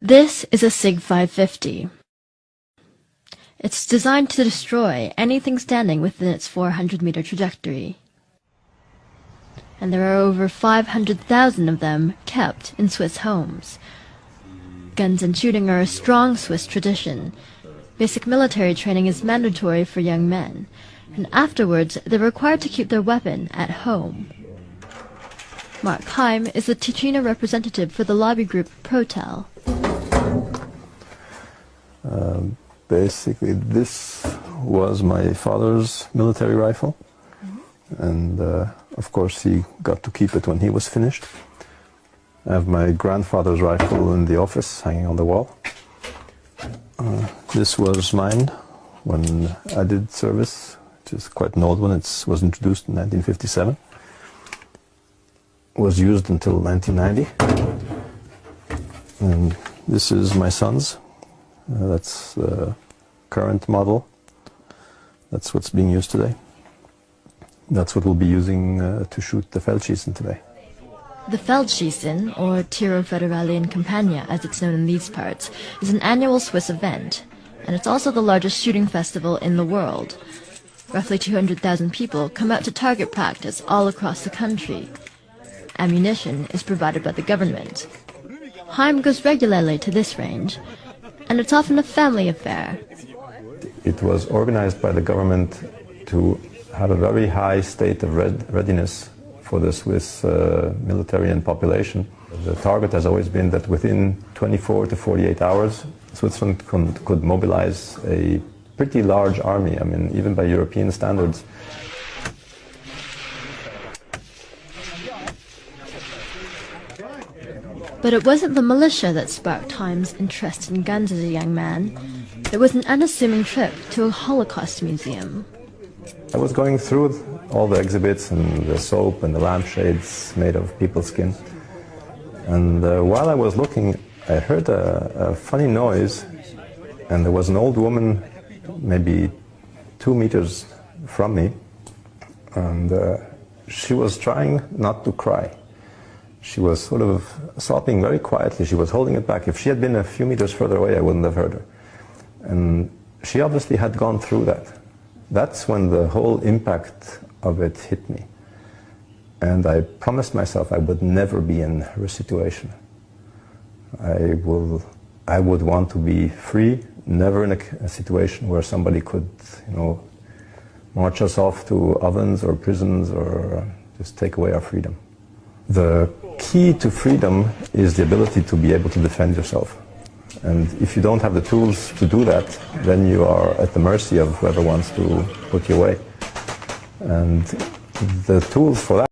This is a SIG 550. It's designed to destroy anything standing within its 400-meter trajectory. And there are over 500,000 of them kept in Swiss homes. Guns and shooting are a strong Swiss tradition. Basic military training is mandatory for young men, and afterwards they're required to keep their weapon at home. Mark Heim is the Ticino representative for the lobby group Protel. Basically, this was my father's military rifle, and of course he got to keep it when he was finished. I have my grandfather's rifle in the office, hanging on the wall. This was mine when I did service, which is quite an old one. It was introduced in 1957. Was used until 1990. And this is my son's. That's the current model. That's what's being used today. That's what we'll be using to shoot the Feldschießen today. The Feldschießen, or Tiro Federale in Campagna as it's known in these parts, is an annual Swiss event, and it's also the largest shooting festival in the world. Roughly 200,000 people come out to target practice all across the country. Ammunition is provided by the government. Heim goes regularly to this range, and it's often a family affair. It was organized by the government to have a very high state of readiness for the Swiss military and population. The target has always been that within 24 to 48 hours, Switzerland could mobilize a pretty large army, I mean, even by European standards. But it wasn't the militia that sparked Heim's interest in guns as a young man. It was an unassuming trip to a Holocaust museum. I was going through all the exhibits and the soap and the lampshades made of people's skin. And while I was looking, I heard a funny noise, and there was an old woman maybe 2 meters from me, and she was trying not to cry. She was sort of sobbing very quietly. She was holding it back. If she had been a few meters further away, I wouldn't have heard her. And she obviously had gone through that. That's when the whole impact of it hit me. And I promised myself I would never be in her situation. I would want to be free, never in a situation where somebody could, march us off to ovens or prisons or just take away our freedom. The key to freedom is the ability to be able to defend yourself. And if you don't have the tools to do that, then you are at the mercy of whoever wants to put you away. And the tools for that